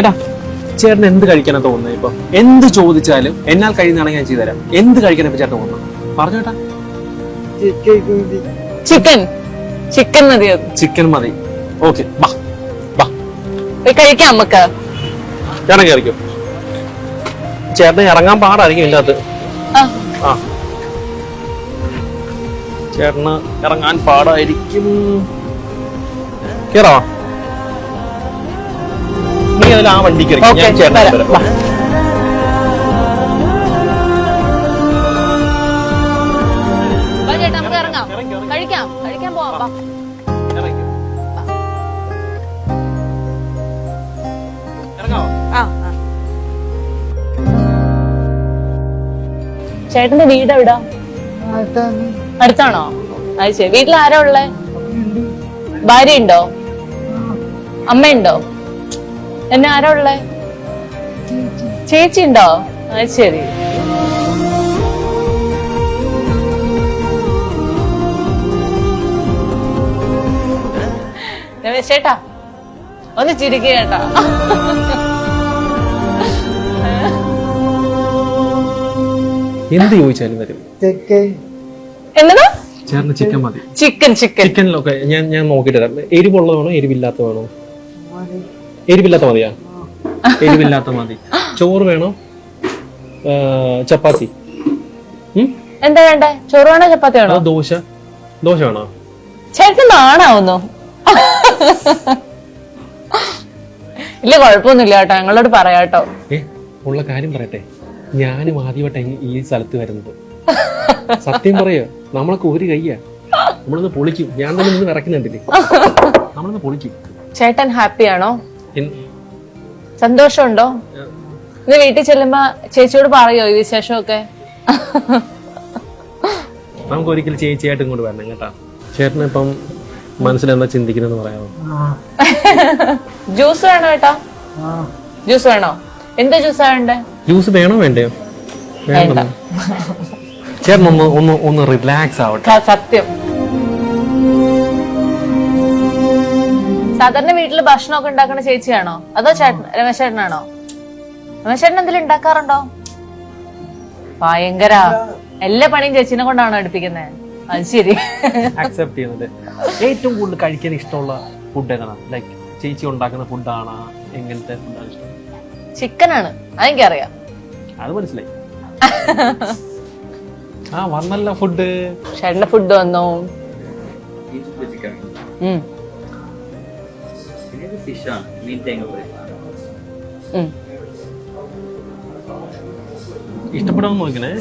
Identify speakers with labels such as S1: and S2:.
S1: ചേട്ടാ ചേട്ടൻ എന്ത് കഴിക്കാനാ തോന്നുന്നത്? ഇപ്പൊ എന്ത് ചോദിച്ചാലും എന്നാൽ കഴിയുന്നതാണെങ്കിൽ ഞാൻ ചെയ്തുതരാം. എന്ത് കഴിക്കാനാ ചേട്ടൻ തോന്നുന്നു? പറഞ്ഞു ചേട്ടാ.
S2: ചിക്കൻ ചിക്കൻ മതി.
S1: ചിക്കൻ മതി. ഓക്കെ,
S2: കഴിക്കാം നമുക്ക്.
S1: ചേട്ടൻ കയറിക്കും. ചേട്ടൻ ഇറങ്ങാൻ പാടായിരിക്കും ഇതിനകത്ത്. ആ, ചേട്ടന് ഇറങ്ങാൻ പാടായിരിക്കും. കേറാ, നീ അതിൽ ആ വണ്ടി കയറി. ഞാൻ ചേട്ടൻ
S2: ചേട്ടാ നമുക്ക് ഇറങ്ങാം. കഴിക്കാൻ പോവാം. ചേട്ടന്റെ വീട് എവിടാ? അടുത്താണോ? അത് ശരി. വീട്ടിൽ ആരാ ഉള്ളേ? ഭാര്യ ഉണ്ടോ? അമ്മയുണ്ടോ? എന്നെ ആരാ ഉള്ളേ? ചേച്ചി ഉണ്ടോ? അത് ശരി. ചേട്ടാ ഒന്ന് ചിരിക്കുക കേട്ടാ.
S1: എന്ത് ചോദിച്ചാലും വരും.
S2: എന്നതാ?
S1: ചേട്ടന് ചിക്കൻ മതി.
S2: ചിക്കനിലൊക്കെ
S1: ഞാൻ നോക്കിട്ട് തരാം. എരിവുള്ളത് വേണോ എരിവില്ലാത്ത വേണോ? എരിവില്ലാത്ത മതിയാ? എരിവില്ലാത്ത മതി. ചോറ് വേണോ ചപ്പാത്തി?
S2: എന്താ വേണ്ടേ? ചോറ് വേണോ ചപ്പാത്തി വേണോ?
S1: ദോശ വേണോ?
S2: ചേട്ടൻ നാണാവുന്നു. ഇല്ല കുഴപ്പമൊന്നുമില്ല കേട്ടോ, ഞങ്ങളോട് പറയാട്ടോ.
S1: ഉള്ള കാര്യം പറയട്ടെ, ഞാനും ആദ്യമായിട്ട് ഈ സ്ഥലത്ത് വരുന്നത്. സത്യം പറയോ, നമ്മളൊക്കെ ഒരു കയ്യാ. നമ്മളൊന്ന് പൊളിക്കും. ഞാൻ തന്നെ നിന്ന് വിറക്കുന്നുണ്ടില്ലേ, നമ്മളൊന്ന് പൊളിക്കും.
S2: ചേട്ടൻ ഹാപ്പിയാണോ? സന്തോഷമുണ്ടോ? ഇന്ന് വീട്ടിൽ ചെല്ലുമ്പോ ചേച്ചിയോട് പറയോ ഈ വിശേഷമൊക്കെ?
S1: നമുക്ക് ഒരിക്കലും ചേച്ചിയായിട്ട് ഇങ്ങോട്ട് വരണം കേട്ടാ. ചേട്ടന് ഇപ്പം മനസ്സിലെന്താ ചിന്തിക്കുന്നെന്ന് പറയാമോ?
S2: ജ്യൂസ് വേണോ ഏട്ടാ? ജ്യൂസ് വേണോ? എന്താ ജ്യൂസാ വേണ്ടേ?
S1: ജ്യൂസ് വേണോ വേണ്ടയോ? വേണ്ട. ചേട്ടൻ ഒന്ന് റിലാക്സ് ആവട്ടെ.
S2: സത്യം. സാധാരണ വീട്ടില് ഭക്ഷണമൊക്കെ ഉണ്ടാക്കുന്ന ചേച്ചിയാണോ അതോ രമേശ് ചേട്ടനാണോ? രമേശ് ചേട്ടൻ എന്തെങ്കിലും ഉണ്ടാക്കാറുണ്ടോ? ഭയങ്കര എല്ലാ പണിയും ചേച്ചിനെ കൊണ്ടാണോ എടുപ്പിക്കുന്നത്? അത് ശരി.
S1: അക്സെപ്റ്റ് ചെയ്യുന്നത്. ഏറ്റവും കൂടുതൽ കഴിക്കാൻ ഇഷ്ടമുള്ള ഫുഡ് ഏതാണ്? ലൈക്ക് ചേച്ചി ഉണ്ടാക്കുന്ന ഫുഡാണ്? എങ്ങനത്തെ ഫുഡാണ് ഇഷ്ടം?
S2: ചിക്കനാണ്, അതെനിക്കറിയാം.
S1: അത് മനസ്സിലായി. ആ വന്നല്ല ഫുഡ്.
S2: ചേട്ടന്റെ ഫുഡ് വന്നു.
S1: ഇഷ്ടപ്പെടാൻ നോക്കണേ.